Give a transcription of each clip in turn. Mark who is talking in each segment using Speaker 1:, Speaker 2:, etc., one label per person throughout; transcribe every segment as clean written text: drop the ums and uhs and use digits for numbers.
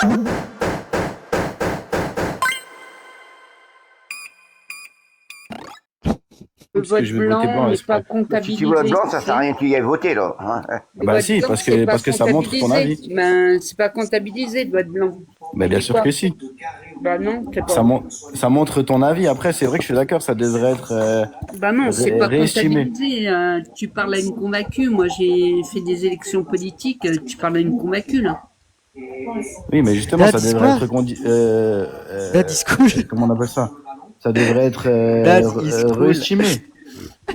Speaker 1: Le
Speaker 2: Parce que
Speaker 1: vote
Speaker 2: je vais voter blanc
Speaker 1: blanc n'est
Speaker 2: exprès.
Speaker 1: pas
Speaker 3: Si tu
Speaker 1: comptabilisé.
Speaker 3: votes blanc, ça sert à rien que tu y aies voté, là. Hein.
Speaker 1: Le
Speaker 2: Bah
Speaker 1: vote
Speaker 2: si,
Speaker 1: blanc,
Speaker 2: parce
Speaker 1: c'est
Speaker 2: que,
Speaker 1: pas
Speaker 2: parce que ça montre ton avis.
Speaker 1: comptabilisé. Ben, c'est pas comptabilisé, le vote blanc.
Speaker 2: Bah bien
Speaker 1: C'est
Speaker 2: sûr
Speaker 1: quoi?
Speaker 2: que si.
Speaker 1: Bah non, c'est
Speaker 2: Ça,
Speaker 1: pas.
Speaker 2: ça montre ton avis. Après, c'est vrai que je suis d'accord, ça devrait être
Speaker 1: Bah non, c'est pas
Speaker 2: réestimé.
Speaker 1: comptabilisé. Tu parles à une convaincue. Moi, j'ai fait des élections politiques. Tu parles à une convaincue, là.
Speaker 2: Oui, mais justement, ça
Speaker 4: Daddy's
Speaker 2: devrait
Speaker 4: quoi?
Speaker 2: être
Speaker 4: Daddy's cool.
Speaker 2: comment on appelle ça? Ça devrait être
Speaker 4: Dad is cool.
Speaker 2: réestimé.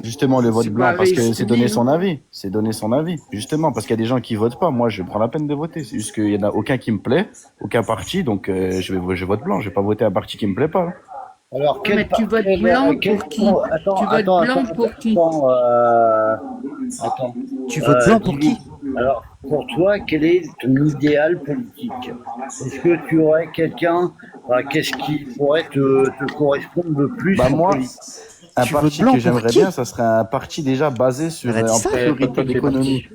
Speaker 2: Justement, le vote
Speaker 1: C'est
Speaker 2: blanc,
Speaker 1: pas
Speaker 2: parce que c'est donner
Speaker 1: réestimé,
Speaker 2: son
Speaker 1: hein.
Speaker 2: avis. C'est donner son avis. Justement, parce qu'il y a des gens qui votent pas. Moi, je prends la peine de voter. C'est juste qu'il y en a aucun qui me plaît, aucun parti, donc je vote blanc. Je vais pas voter un parti qui me plaît pas.
Speaker 5: Alors,
Speaker 1: Non, mais tu votes blanc pour qui? Tu votes blanc pour qui?
Speaker 5: Attends.
Speaker 4: Tu votes blanc pour qui?
Speaker 5: Alors, pour toi, quel est ton idéal politique? Est-ce que tu aurais quelqu'un, qu'est-ce qui pourrait te correspondre le plus
Speaker 2: Bah
Speaker 5: en
Speaker 2: moi,
Speaker 5: politique?
Speaker 2: un
Speaker 4: Tu votes
Speaker 2: parti
Speaker 4: blanc
Speaker 2: que
Speaker 4: pour
Speaker 2: j'aimerais
Speaker 4: qui?
Speaker 2: bien, ça serait un parti déjà basé sur
Speaker 4: Elle a dit
Speaker 2: en
Speaker 4: ça?
Speaker 2: priorité l'économie.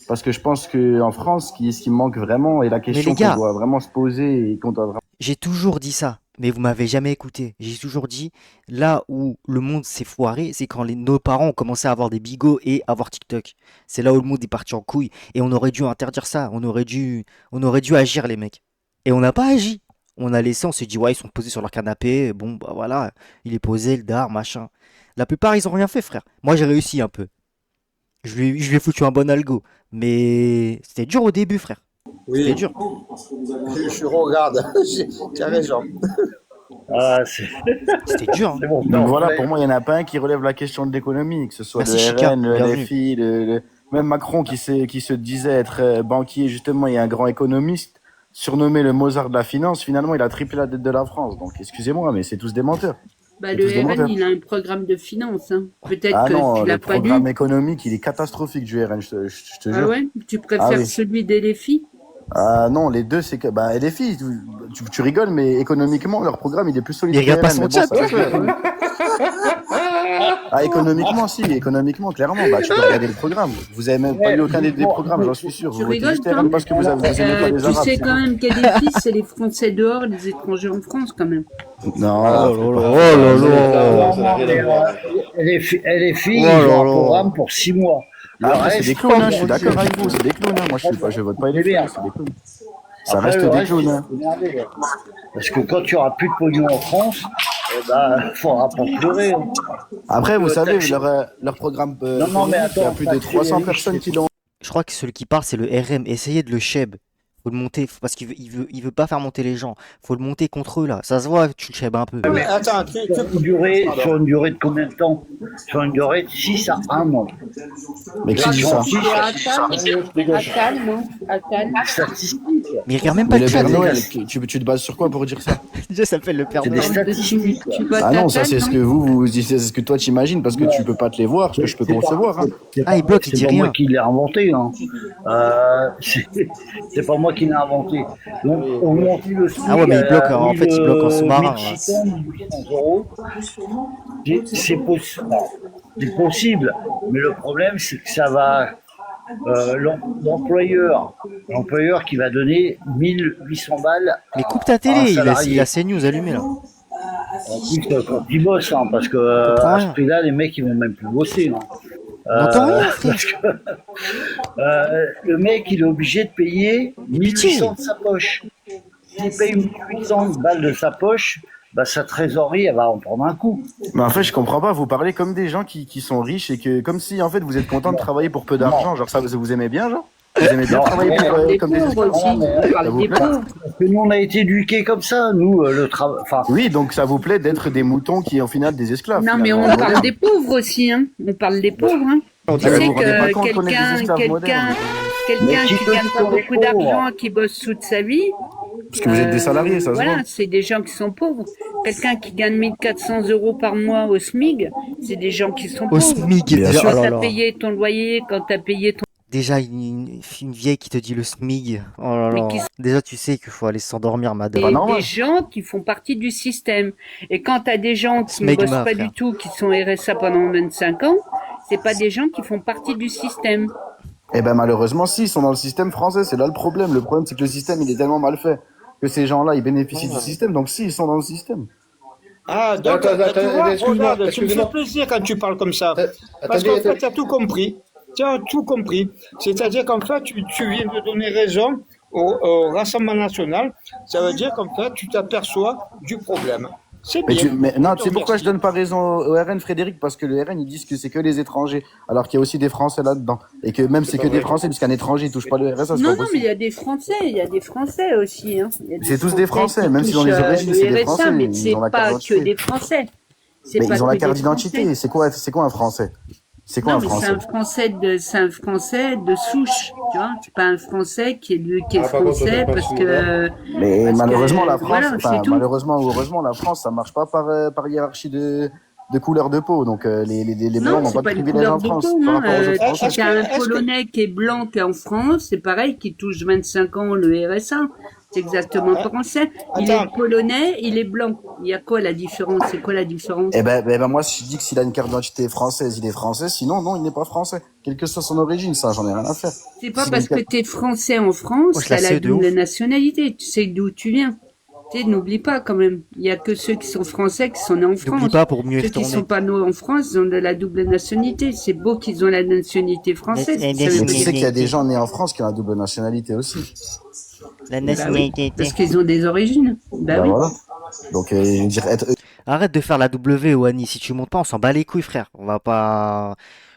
Speaker 2: Parce que je pense que en France, ce qui me manque vraiment, et la question
Speaker 4: les gars,
Speaker 2: qu'on doit vraiment se poser et qu'on doit vraiment...
Speaker 4: j'ai toujours dit ça, mais vous m'avez jamais écouté. J'ai toujours dit, là où le monde s'est foiré, c'est quand nos parents ont commencé à avoir des bigots et avoir TikTok. C'est là où le monde est parti en couille. Et on aurait dû interdire ça. On aurait dû agir, les mecs. Et on n'a pas agi. On a laissé, on s'est dit, ouais, ils sont posés sur leur canapé. Bon, bah voilà, il est posé, le dard, machin. La plupart, ils ont rien fait, frère. Moi, j'ai réussi un peu. Je lui ai foutu un bon algo. Mais c'était dur au début, frère. C'était
Speaker 6: Oui,
Speaker 4: dur.
Speaker 6: je regarde. Tu as raison.
Speaker 5: C'est
Speaker 4: C'était dur, hein.
Speaker 5: bon.
Speaker 2: Donc
Speaker 5: Non,
Speaker 2: voilà,
Speaker 5: mais-
Speaker 2: pour moi, il n'y en a pas un qui relève la question de l'économie, que ce soit
Speaker 4: Merci,
Speaker 2: le
Speaker 4: Chica.
Speaker 2: RN, le
Speaker 4: Bienvenue.
Speaker 2: LFI, même Macron qui se disait être banquier, justement, il y a un grand économiste, surnommé le Mozart de la finance, finalement, il a triplé la dette de la France. Donc, excusez-moi, mais c'est tous des menteurs.
Speaker 1: Bah,
Speaker 2: C'est
Speaker 1: le
Speaker 2: tous des
Speaker 1: RN,
Speaker 2: menteurs.
Speaker 1: il a un programme de finance, hein. Peut-être
Speaker 2: Ah
Speaker 1: que
Speaker 2: non,
Speaker 1: tu l'as
Speaker 2: le
Speaker 1: pas lu.
Speaker 2: programme économique, il est catastrophique du RN, je te
Speaker 1: Ah
Speaker 2: jure.
Speaker 1: ouais? Tu préfères
Speaker 2: Ah oui.
Speaker 1: celui des LFI?
Speaker 2: Ah non, les deux, c'est que bah, LFI, tu rigoles, mais économiquement, leur programme, il est plus solide
Speaker 4: Il
Speaker 2: que
Speaker 4: regarde pas
Speaker 2: RN,
Speaker 4: son
Speaker 2: mais bon,
Speaker 4: chat,
Speaker 2: ça reste le RN. Ah, économiquement, si, économiquement, clairement, bah, tu peux regarder le programme. Vous avez même pas lu aucun des programmes, j'en suis sûr.
Speaker 1: Tu
Speaker 2: Vous votez
Speaker 1: rigoles,
Speaker 2: juste
Speaker 1: toi?
Speaker 2: RN parce que vous aimez pas les
Speaker 1: Tu
Speaker 2: Arabes.
Speaker 1: sais
Speaker 2: c'est
Speaker 1: quand
Speaker 2: tout.
Speaker 1: même qu'il y a des fils, c'est les Français dehors, les étrangers en France, quand même.
Speaker 2: Non,
Speaker 4: Oh là
Speaker 2: faut
Speaker 4: là,
Speaker 2: pas-
Speaker 4: oh là là.
Speaker 6: Ça n'a rien à voir.
Speaker 5: Les filles,
Speaker 4: Oh
Speaker 5: ils
Speaker 4: là
Speaker 5: ont un
Speaker 4: là.
Speaker 5: programme pour 6 mois. Le
Speaker 2: Après, c'est
Speaker 5: reste,
Speaker 2: des clowns, hein, je suis d'accord avec vous, c'est des clowns. Hein. Moi, je vote pas LFI, hein, c'est des clowns. Ça
Speaker 5: Après,
Speaker 2: reste
Speaker 5: le
Speaker 2: des
Speaker 5: reste,
Speaker 2: clowns.
Speaker 5: il
Speaker 2: Hein.
Speaker 5: faut énerver, là. Parce que quand tu auras plus de pognon en France, faudra pas pleurer. Hein.
Speaker 2: Après, vous
Speaker 5: Le
Speaker 2: savez,
Speaker 5: taxi-
Speaker 2: leur programme
Speaker 5: Non, mais
Speaker 2: économique, il y a
Speaker 5: attends,
Speaker 2: plus de
Speaker 5: taxer
Speaker 2: 300
Speaker 5: les riches,
Speaker 2: personnes qui l'ont.
Speaker 4: Je crois que celui qui parle, c'est le RM. Essayez de le cheb. Faut le monter, parce qu'il veut pas faire monter les gens. Faut le monter contre eux, là. Ça se voit, tu le chebs un peu.
Speaker 6: Mais attends,
Speaker 5: Sur une durée de combien de temps? Sur une durée de 6 à 1 an.
Speaker 2: Mais qui dit ça?
Speaker 1: C'est à Attal, non? Attal.
Speaker 5: Statistiques.
Speaker 4: Mais il regarde même pas
Speaker 2: Mais
Speaker 4: le
Speaker 2: le
Speaker 4: chat.
Speaker 2: Père Noël, tu te bases sur quoi pour dire ça?
Speaker 4: Déjà, ça s'appelle le Père
Speaker 5: C'est des
Speaker 4: Noël.
Speaker 5: statistiques.
Speaker 1: Tu votes
Speaker 2: Ah non, ça
Speaker 1: Attal,
Speaker 2: c'est ce que vous dites, c'est ce que toi t'imagines parce que tu peux pas te les voir, ce que je peux concevoir. Hein.
Speaker 4: Ah, il bloque, il dit
Speaker 5: C'est pas
Speaker 4: rien.
Speaker 5: moi qui l'ai inventé. Hein. C'est pas moi qui l'ai inventé. Donc, on monte le SMIC
Speaker 4: Ah ouais, mais il bloque,
Speaker 5: à
Speaker 4: en fait, il bloque en sous-marin.
Speaker 5: 1600, 1800 euros. C'est possible. C'est possible. Mais le problème, c'est que ça va. L'employeur qui va donner 1800 balles.
Speaker 4: Mais coupe ta
Speaker 5: à un
Speaker 4: télé, il
Speaker 5: salarié.
Speaker 4: a CNews allumé, là.
Speaker 5: En plus, quand ils bossent, hein, parce que
Speaker 4: comprends
Speaker 5: à
Speaker 4: rien.
Speaker 5: ce prix-là, les mecs, ils vont même plus bosser. Hein.
Speaker 4: On n'entend rien, frère.
Speaker 5: Parce que le mec, il est obligé de payer 1800 de sa poche. S'il paye 1800 balles de sa poche, bah, sa trésorerie, elle va en prendre un coup.
Speaker 2: Mais en fait, je comprends pas, vous parlez comme des gens qui sont riches et que comme si en fait vous êtes content de travailler pour peu d'argent, genre ça vous aimez bien, genre? Vous aimez bien
Speaker 5: Non,
Speaker 2: travailler
Speaker 5: mais
Speaker 2: pour,
Speaker 1: Des
Speaker 2: comme des
Speaker 1: pauvres
Speaker 2: esclaves?
Speaker 1: aussi. On
Speaker 2: Ça
Speaker 1: parle
Speaker 2: vous
Speaker 1: des
Speaker 2: plaît?
Speaker 1: pauvres.
Speaker 5: Parce que nous, on a été éduqués comme ça, nous, le travail. Enfin,
Speaker 2: Oui, donc ça vous plaît d'être des moutons qui au final des esclaves.
Speaker 1: Non, mais
Speaker 2: finalement,
Speaker 1: on parle
Speaker 2: modernes.
Speaker 1: des pauvres aussi, hein. On parle des pauvres, hein. Tu
Speaker 2: Mais
Speaker 1: sais
Speaker 2: vous vous rendez pas
Speaker 1: que
Speaker 2: compte qu'on est des esclaves modernes.
Speaker 1: quelqu'un
Speaker 5: Mais qui
Speaker 1: qui
Speaker 5: peut
Speaker 1: gagne pas
Speaker 5: dire les
Speaker 1: beaucoup
Speaker 5: pauvres
Speaker 1: d'argent, qui bosse toute sa vie.
Speaker 2: Parce que vous êtes des salariés, ça se
Speaker 1: Voilà,
Speaker 2: voit.
Speaker 1: c'est des gens qui sont pauvres. Quelqu'un qui gagne 1400 € par mois au SMIC, c'est des gens qui sont
Speaker 4: Au
Speaker 1: pauvres.
Speaker 4: SMIC,
Speaker 2: Bien
Speaker 4: déjà.
Speaker 2: sûr.
Speaker 4: Oh
Speaker 1: Quand
Speaker 4: là
Speaker 1: t'as
Speaker 4: là.
Speaker 1: payé ton loyer, quand t'as payé ton...
Speaker 4: Déjà, une vieille qui te dit le SMIG. Oh là
Speaker 1: Mais
Speaker 4: là.
Speaker 1: qui-
Speaker 4: Déjà, tu sais qu'il faut aller s'endormir, madame.
Speaker 2: pas normal.
Speaker 1: des gens qui font partie du système. Et quand t'as des gens qui ne
Speaker 4: Smegma,
Speaker 1: bossent pas
Speaker 4: frère.
Speaker 1: du tout, qui sont RSA pendant 25 ans, c'est pas des gens qui font partie du système.
Speaker 2: Eh ben malheureusement si, ils sont dans le système français, c'est là le problème. Le problème c'est que le système il est tellement mal fait que ces gens-là, ils bénéficient du système. Donc, si, ils sont dans le système.
Speaker 7: Ah, donc,
Speaker 6: Attends,
Speaker 7: tu vois,
Speaker 6: excuse-moi,
Speaker 7: regarde, tu me fais
Speaker 6: excuse-moi.
Speaker 7: plaisir quand tu parles comme ça. Parce
Speaker 6: Attendez,
Speaker 7: qu'en fait, tu as tout compris. Tu as tout compris. C'est-à-dire qu'en fait, tu viens de donner raison au Rassemblement national. Ça veut dire qu'en fait, tu t'aperçois du problème. C'est
Speaker 2: Mais,
Speaker 7: bien.
Speaker 2: non, tu sais pourquoi je donne pas raison au RN, Frédéric? Parce que le RN, ils disent que c'est que les étrangers, alors qu'il y a aussi des Français là-dedans. Et que même c'est que des Français, puisqu'un étranger, il touche pas le RSA, c'est
Speaker 1: Non,
Speaker 2: pas
Speaker 1: non, mais
Speaker 2: possible.
Speaker 1: il y a des Français aussi. Hein. Il y a des
Speaker 2: C'est tous des Français,
Speaker 1: qui
Speaker 2: même si dans les
Speaker 1: touchent,
Speaker 2: origines,
Speaker 1: le
Speaker 2: c'est des
Speaker 1: RSA,
Speaker 2: Français,
Speaker 1: mais
Speaker 2: ils
Speaker 1: c'est
Speaker 2: ont la
Speaker 1: pas
Speaker 2: carte
Speaker 1: que
Speaker 2: d'identité.
Speaker 1: des Français. C'est
Speaker 2: Mais
Speaker 1: pas
Speaker 2: ils ont
Speaker 1: que
Speaker 2: la carte
Speaker 1: des Français.
Speaker 2: d'identité. C'est quoi un Français? C'est quoi
Speaker 1: Non,
Speaker 2: un
Speaker 1: mais
Speaker 2: Français?
Speaker 1: c'est un Français de souche, tu vois. C'est pas un Français qui est
Speaker 6: Ah, par contre,
Speaker 1: français
Speaker 6: ça passe
Speaker 1: parce
Speaker 6: sous
Speaker 1: que,
Speaker 2: Mais
Speaker 1: parce
Speaker 2: malheureusement,
Speaker 1: que,
Speaker 2: la France,
Speaker 1: voilà,
Speaker 2: enfin,
Speaker 1: c'est tout.
Speaker 2: malheureusement ou heureusement, la France, ça marche pas par hiérarchie de couleur de peau. Donc, les Blancs
Speaker 1: Non,
Speaker 2: n'ont
Speaker 1: c'est
Speaker 2: pas de
Speaker 1: pas une
Speaker 2: privilège
Speaker 1: couleur
Speaker 2: en
Speaker 1: de
Speaker 2: France
Speaker 1: peau,
Speaker 2: par
Speaker 1: hein.
Speaker 2: rapport aux autres Français.
Speaker 1: Si t'as un Polonais qui est blanc qui est en France, c'est pareil, qui touche 25 ans le RSA. C'est exactement français. Il est
Speaker 7: Attends.
Speaker 1: polonais, il est blanc. Il y a quoi la différence? C'est quoi la différence?
Speaker 2: Moi, si je dis que s'il a une carte d'identité française, il est français. Sinon, non, il n'est pas français. Quelle que soit son origine, ça, j'en ai rien à faire.
Speaker 1: C'est pas
Speaker 2: S'il a
Speaker 1: parce
Speaker 2: une
Speaker 1: que
Speaker 2: carte-
Speaker 1: t'es français en
Speaker 4: Moi,
Speaker 1: France
Speaker 4: je la
Speaker 1: t'as la
Speaker 4: sais de
Speaker 1: double
Speaker 4: ouf.
Speaker 1: nationalité. Tu sais d'où tu viens. Tu sais, n'oublie pas quand même. Il y a que ceux qui sont français qui sont nés en
Speaker 4: N'oublie
Speaker 1: France.
Speaker 4: pas pour mieux y
Speaker 1: Ceux qui
Speaker 4: retourner.
Speaker 1: sont pas nés en France, ils ont de la double nationalité. C'est beau qu'ils ont la nationalité française.
Speaker 4: La
Speaker 1: Ça veut
Speaker 2: Mais tu
Speaker 1: dire
Speaker 2: sais qu'il y a des gens nés en France qui ont la double nationalité aussi.
Speaker 4: La
Speaker 1: bah oui,
Speaker 4: nationalité.
Speaker 1: parce qu'ils ont des origines. Bah
Speaker 2: Ben
Speaker 1: oui.
Speaker 2: voilà. Donc, je veux dire,
Speaker 4: Arrête de faire la W, Wani. Si tu montes pas, on s'en bat les couilles, frère. On va pas.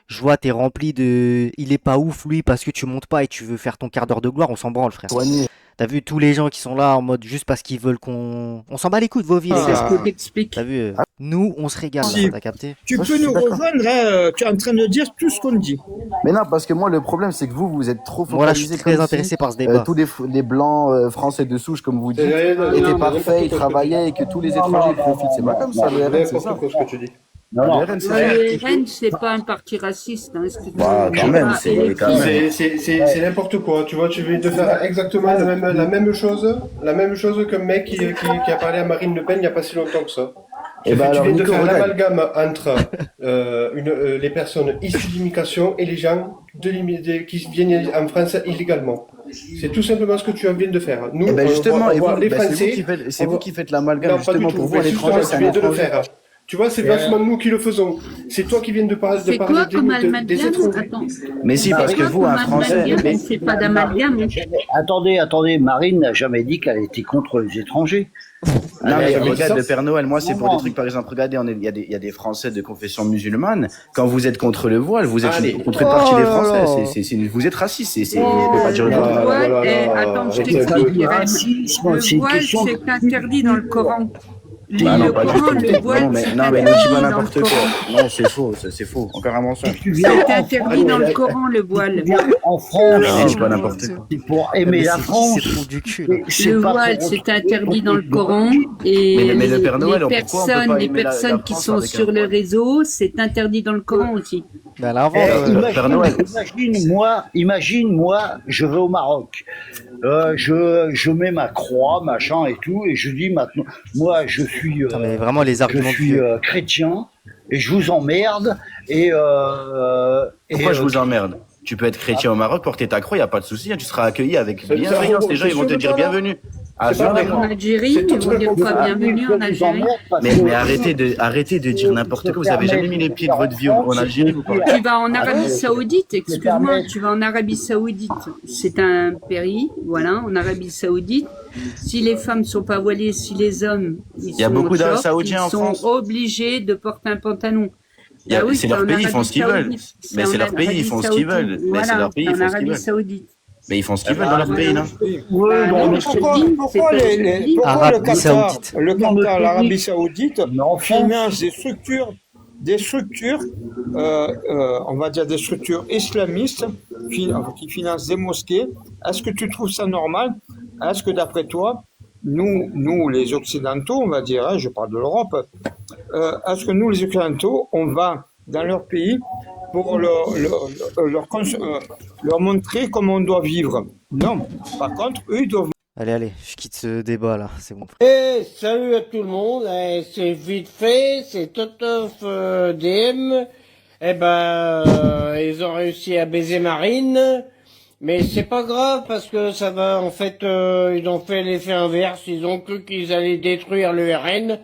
Speaker 4: Je vois, t'es rempli de. Il est pas ouf, lui, parce que tu montes pas et tu veux faire ton quart d'heure de gloire. On s'en branle, frère.
Speaker 2: soigner.
Speaker 4: T'as vu tous les gens qui sont là en mode juste parce qu'ils veulent qu'on. On s'en bat les couilles de vos vies, les
Speaker 1: C'est ce
Speaker 4: gars.
Speaker 1: que t'expliques.
Speaker 4: T'as vu nous, on se régale,
Speaker 7: Si.
Speaker 4: là, t'as capté?
Speaker 7: Tu
Speaker 2: Moi, je
Speaker 7: peux
Speaker 2: suis
Speaker 7: nous
Speaker 2: d'accord.
Speaker 7: rejoindre, hein, tu es en train de dire tout ce qu'on dit.
Speaker 2: Mais non, parce que moi, le problème, c'est que vous êtes trop
Speaker 4: Moi, là, je suis
Speaker 2: focalisés
Speaker 4: très
Speaker 2: comme
Speaker 4: intéressé
Speaker 2: si
Speaker 4: par ce débat.
Speaker 2: tous les blancs français de souche, comme vous dites,
Speaker 6: Non,
Speaker 2: étaient
Speaker 6: non,
Speaker 2: parfaits, ils
Speaker 6: non,
Speaker 2: travaillaient et que tous les étrangers profitent. C'est pas comme ça, le RN, c'est ça.
Speaker 6: N'importe quoi ce que tu dis.
Speaker 5: Non, non.
Speaker 2: Le RN, c'est ça.
Speaker 1: Le RN, c'est pas un parti raciste. Hein,
Speaker 2: Bah, quand même, c'est quand même.
Speaker 6: C'est n'importe quoi. Tu vois, tu viens de faire exactement la même chose qu'un mec qui a parlé à Marine Le Pen il n'y a pas si longtemps que ça.
Speaker 2: Eh ben
Speaker 6: Tu
Speaker 2: alors,
Speaker 6: viens de
Speaker 2: Nico,
Speaker 6: faire
Speaker 2: regarde.
Speaker 6: l'amalgame entre les personnes issues d'immigration et les gens qui viennent en France illégalement. C'est tout simplement ce que tu viens de faire. Nous,
Speaker 2: Eh ben justement,
Speaker 6: on voit les
Speaker 2: c'est vous
Speaker 6: Français.
Speaker 2: c'est vous qui faites l'amalgame,
Speaker 6: Non, pas du
Speaker 2: justement,
Speaker 6: tout.
Speaker 2: pour vous,
Speaker 6: Mais
Speaker 2: un étranger,
Speaker 6: justement,
Speaker 2: c'est
Speaker 6: tu
Speaker 2: un
Speaker 6: viens de le
Speaker 2: étranger.
Speaker 6: faire. Tu vois, c'est vachement nous qui le faisons. C'est toi qui viens de parler
Speaker 1: C'est quoi comme
Speaker 6: des
Speaker 1: amalgame?
Speaker 6: étrangers.
Speaker 1: Attends.
Speaker 2: Mais si, parce que
Speaker 1: Quoi
Speaker 2: vous,
Speaker 1: comme
Speaker 2: un Français,
Speaker 1: amalgame?
Speaker 2: mais
Speaker 1: On fait pas d'amalgame.
Speaker 5: Attendez, Marine n'a jamais dit qu'elle était contre les étrangers.
Speaker 2: non, mais
Speaker 6: jamais dit
Speaker 2: regarde,
Speaker 6: ça.
Speaker 2: le Père Noël, moi, c'est
Speaker 5: Non,
Speaker 2: pour des
Speaker 5: non.
Speaker 2: trucs, par exemple, regardez, il y a des Français de confession musulmane. Quand vous êtes contre le voile, vous êtes
Speaker 6: Allez.
Speaker 2: contre une partie
Speaker 4: Oh
Speaker 2: des
Speaker 4: là
Speaker 2: Français.
Speaker 4: là.
Speaker 2: Vous êtes raciste. On
Speaker 1: Oh,
Speaker 2: peut pas dire le
Speaker 1: le
Speaker 2: contraire.
Speaker 1: voile,
Speaker 6: voilà,
Speaker 1: attends, je
Speaker 6: arrêtez un
Speaker 1: t'explique,
Speaker 6: peu.
Speaker 1: Irène.
Speaker 5: Racisme,
Speaker 1: Le
Speaker 5: c'est une
Speaker 1: voile,
Speaker 5: question de
Speaker 1: c'est interdit dans le Coran.
Speaker 2: Bah
Speaker 1: Le
Speaker 2: non, pas du
Speaker 1: Coran,
Speaker 2: tout.
Speaker 1: le voile,
Speaker 2: Non, mais
Speaker 1: c'est
Speaker 2: ne dis
Speaker 1: interdit
Speaker 2: pas
Speaker 1: dans le
Speaker 2: n'importe
Speaker 1: Coran.
Speaker 2: quoi. Non, c'est faux, c'est faux. Encore un mensonge.
Speaker 5: Tu viens
Speaker 1: C'est
Speaker 5: en
Speaker 1: interdit
Speaker 5: France,
Speaker 1: dans le Coran, le voile.
Speaker 5: tu viens en
Speaker 2: Non,
Speaker 5: France,
Speaker 2: mais dis pas n'importe quoi.
Speaker 5: c'est pour aimer
Speaker 4: Mais
Speaker 5: la
Speaker 4: c'est qui
Speaker 5: France.
Speaker 4: ces trous du cul, là?
Speaker 5: C'est
Speaker 1: Le
Speaker 5: pas
Speaker 1: voile,
Speaker 5: pour
Speaker 1: c'est
Speaker 5: retrouver
Speaker 1: interdit dans le
Speaker 5: les
Speaker 1: Coran.
Speaker 5: origines.
Speaker 1: Et
Speaker 2: Mais le Père Noël,
Speaker 1: les
Speaker 2: pourquoi on peut pas aimer la
Speaker 1: personnes qui
Speaker 2: France
Speaker 1: sont
Speaker 2: avec un
Speaker 1: sur le
Speaker 2: voile?
Speaker 1: réseau, c'est interdit dans le Coran aussi.
Speaker 4: Mais à l'avant,
Speaker 2: Père Noël.
Speaker 5: Imagine, moi, je vais au Maroc. Je mets ma croix, machin et tout, et je dis maintenant, moi, je suis,
Speaker 4: Putain, mais vraiment, les
Speaker 5: je
Speaker 4: arguments
Speaker 5: suis
Speaker 4: du.
Speaker 5: chrétien, et je vous emmerde,
Speaker 2: Pourquoi je vous emmerde? Tu peux être chrétien au Maroc, porter ta croix, il n'y a pas de souci, hein, tu seras accueilli avec
Speaker 6: Ça
Speaker 2: bienveillance. Les gens, ils vont te
Speaker 6: c'est
Speaker 2: dire
Speaker 6: sûr de
Speaker 2: bienvenue. Ah,
Speaker 6: C'est pas
Speaker 2: sûr,
Speaker 6: vrai.
Speaker 1: En Algérie,
Speaker 6: C'est
Speaker 1: ils
Speaker 6: tout
Speaker 1: vont dire
Speaker 6: le
Speaker 1: quoi?
Speaker 6: monde.
Speaker 1: Bienvenue en Algérie.
Speaker 2: Mais arrêtez de dire n'importe quoi. Vous avez jamais mis les pieds de votre vie en Algérie, vous parlez.
Speaker 1: Tu vas en Arabie Saoudite, excuse-moi, tu vas en Arabie Saoudite. C'est un pays, voilà, en Arabie Saoudite. Si les femmes sont pas voilées, si les hommes,
Speaker 2: Il y a beaucoup d'Arabes saoudiens en
Speaker 1: ils sont
Speaker 2: France.
Speaker 1: obligés de porter un pantalon. Ah oui,
Speaker 2: C'est leur
Speaker 1: en
Speaker 2: pays, ils font
Speaker 1: Arabie
Speaker 2: ce qu'ils veulent.
Speaker 1: Saoudite.
Speaker 2: Mais c'est
Speaker 1: en
Speaker 2: leur pays, ils
Speaker 1: Arabie
Speaker 2: font ce qu'ils
Speaker 1: Saoudite.
Speaker 2: veulent. Mais c'est
Speaker 1: Voilà,
Speaker 2: leur pays,
Speaker 1: en
Speaker 2: ils font ce qu'ils
Speaker 1: Arabie
Speaker 2: veulent.
Speaker 1: Saoudite.
Speaker 2: Mais ils font ce qu'ils veulent dans leur pays, non?
Speaker 1: Bah non,
Speaker 7: mais
Speaker 1: je te dis, c'est
Speaker 7: pourquoi
Speaker 1: pas ce que je dis.
Speaker 7: pourquoi
Speaker 4: Arabie
Speaker 7: le Qatar,
Speaker 4: Saoudite.
Speaker 7: l'Arabie Saoudite
Speaker 5: Mais en France,
Speaker 7: finance des structures, on va dire des structures islamistes qui financent des mosquées. Est-ce que tu trouves ça normal? Est-ce que d'après toi, nous les Occidentaux, on va dire, hein, je parle de l'Europe, est-ce que nous les Occidentaux, on va dans leur pays pour leur montrer comment on doit vivre? Non. Par contre, eux, ils doivent.
Speaker 4: Allez, je quitte ce débat là, c'est bon.
Speaker 8: Et salut à tout le monde, c'est vite fait, c'est Totof DM. Ils ont réussi à baiser Marine, Mais c'est pas grave parce que ça va, en fait, ils ont fait l'effet inverse. Ils ont cru qu'ils allaient détruire le RN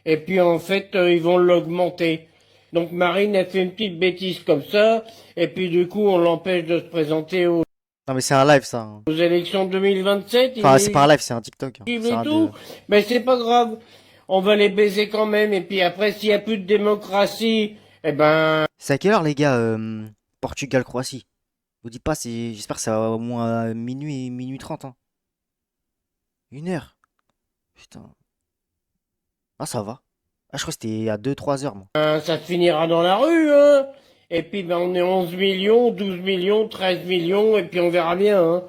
Speaker 8: et puis en fait, ils vont l'augmenter. Donc Marine a fait une petite bêtise comme ça et puis du coup, on l'empêche de se présenter aux
Speaker 4: Non, mais c'est un live, ça, hein.
Speaker 8: élections 2027.
Speaker 4: Enfin, c'est pas un live, c'est un TikTok, hein.
Speaker 8: Et
Speaker 4: C'est un
Speaker 8: tout. Mais c'est pas grave. On va les baiser quand même et puis après, s'il y a plus de démocratie, eh ben...
Speaker 4: C'est à quelle heure, les gars, Portugal-Croatie? Vous dites pas, j'espère que ça va au moins à minuit 30, hein. 1 heure. Putain. Ah, ça va. Ah, je crois que c'était à 2-3 heures, moi.
Speaker 8: Ça finira dans la rue, hein. Et puis, ben, on est 11 millions, 12 millions, 13 millions, et puis on verra bien, hein.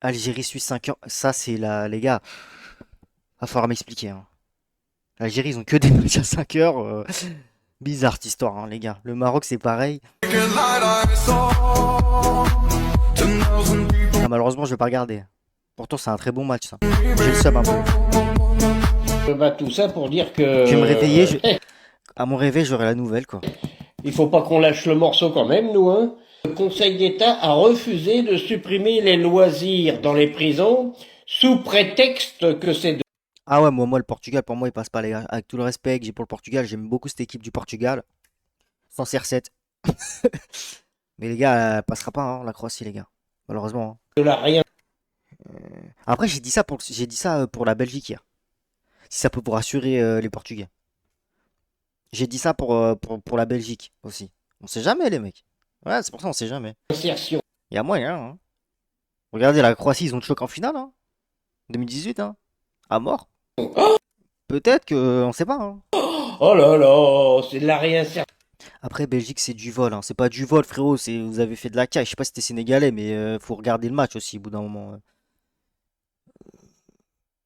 Speaker 4: Algérie, Suisse, 5 heures. Ça, c'est les gars. Va falloir m'expliquer, hein. L'Algérie, ils ont que des matchs à 5 heures. Bizarre, cette histoire, hein, les gars. Le Maroc, c'est pareil. Ah, malheureusement, je vais pas regarder. Pourtant, c'est un très bon match, ça. J'ai le seum un peu.
Speaker 8: Bah, tout ça pour dire que...
Speaker 4: Je vais me réveiller. À mon réveil, j'aurai la nouvelle, quoi.
Speaker 8: Il faut pas qu'on lâche le morceau quand même, nous, hein. Le Conseil d'État a refusé de supprimer les loisirs dans les prisons sous prétexte que c'est de...
Speaker 4: Ah ouais, moi, le Portugal, pour moi, il passe pas, les gars. Avec tout le respect que j'ai pour le Portugal, j'aime beaucoup cette équipe du Portugal. Sans CR7. Mais les gars, elle passera pas, hein, la Croatie, les gars. Malheureusement, hein.
Speaker 8: de la rien.
Speaker 4: Après, j'ai dit ça pour la Belgique hier. Si ça peut vous rassurer les Portugais. J'ai dit ça pour la Belgique aussi. On sait jamais, les mecs. Ouais, c'est pour ça on sait jamais.
Speaker 8: Insertion.
Speaker 4: Il y a moyen, hein. Regardez, la Croatie, ils ont le choc en finale, hein. 2018, hein. À mort. Peut-être que... On sait pas, hein.
Speaker 8: Oh là là, c'est de la réinsertion.
Speaker 4: Après, Belgique, c'est du vol, hein. C'est pas du vol, frérot. Vous avez fait de la caille. Je sais pas si t'es sénégalais, mais faut regarder le match aussi, au bout d'un moment.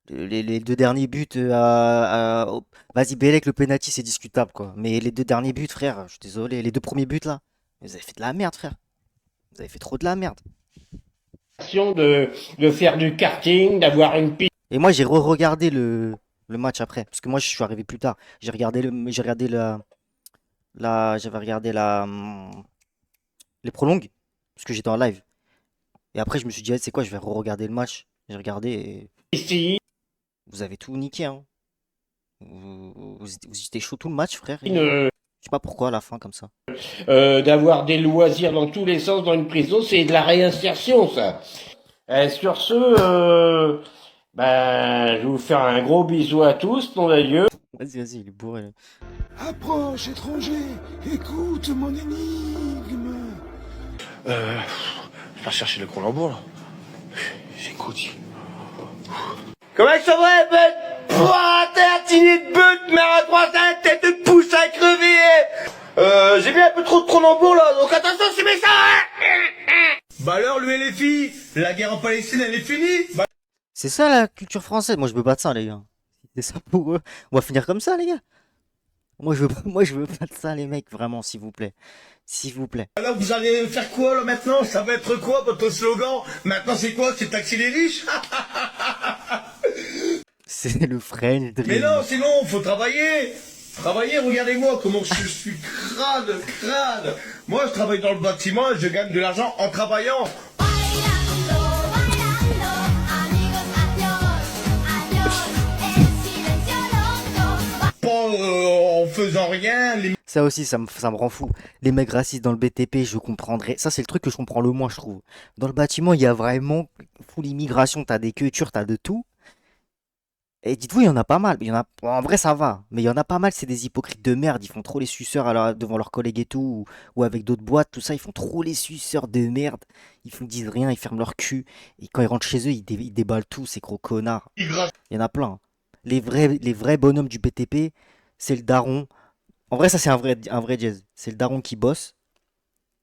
Speaker 4: Les 2 derniers buts Vas-y, Bélec, le penalty, c'est discutable, quoi. Mais les 2 derniers buts, frère, je suis désolé. Les 2 premiers buts, là, vous avez fait de la merde, frère. Vous avez fait trop de la merde.
Speaker 8: De faire du karting, d'avoir une piste.
Speaker 4: Et moi, j'ai re-regardé le match après. Parce que moi, je suis arrivé plus tard. J'avais regardé les prolongues. Parce que j'étais en live. Et après, je me suis dit, c'est quoi, je vais re-regarder le match. J'ai regardé et...
Speaker 8: Ici,
Speaker 4: Vous avez tout niqué, hein. Vous étiez chaud tout le match, frère. Je sais pas pourquoi à la fin, comme ça.
Speaker 8: d'avoir des loisirs dans tous les sens dans une prison, c'est de la réinsertion, ça. Sur ce, ben, je vais vous faire un gros bisou à tous, nom d'adieu.
Speaker 4: Vas-y, il est bourré, là.
Speaker 9: Approche, étranger, écoute mon énigme.
Speaker 10: Je vais chercher le Cronenbourg, là. J'écoute.
Speaker 8: Comment ça va, bête? Pouah, t'es attiné de but, mais à 3 tête de pouce à crever. J'ai mis un peu trop de Cronenbourg, là, donc attention, c'est méchant, hein.
Speaker 10: Bah alors, lui et les filles, la guerre en Palestine, elle est finie. Bah...
Speaker 4: C'est ça la culture française. Moi, je veux pas de ça, les gars. C'est ça pour eux. On va finir comme ça, les gars. Moi, je veux pas de ça, les mecs, vraiment, s'il vous plaît. S'il vous plaît.
Speaker 10: Alors, vous allez faire quoi, là, maintenant? Ça va être quoi, votre slogan? Maintenant, c'est quoi? C'est taxer les riches?
Speaker 4: C'est le French Dream.
Speaker 10: Mais non, c'est bon, faut travailler. Travailler, regardez-moi comment je suis crade. Moi, je travaille dans le bâtiment et je gagne de l'argent en travaillant. Pas en faisant rien.
Speaker 4: Ça aussi, ça me rend fou. Les mecs racistes dans le BTP, je comprendrais. Ça, c'est le truc que je comprends le moins, je trouve. Dans le bâtiment, il y a vraiment full immigration. T'as des cultures, t'as de tout. Et dites-vous, il y en a pas mal. En vrai, ça va. Mais il y en a pas mal, c'est des hypocrites de merde. Ils font trop les suceurs devant leurs collègues et tout. Ou avec d'autres boîtes, tout ça. Ils font trop les suceurs de merde. Ils disent rien, ils ferment leur cul. Et quand ils rentrent chez eux, ils déballent tout, ces gros connards. Il y en a plein. Les vrais bonhommes du BTP, c'est le daron. En vrai, ça, c'est un vrai jazz. C'est le daron qui bosse.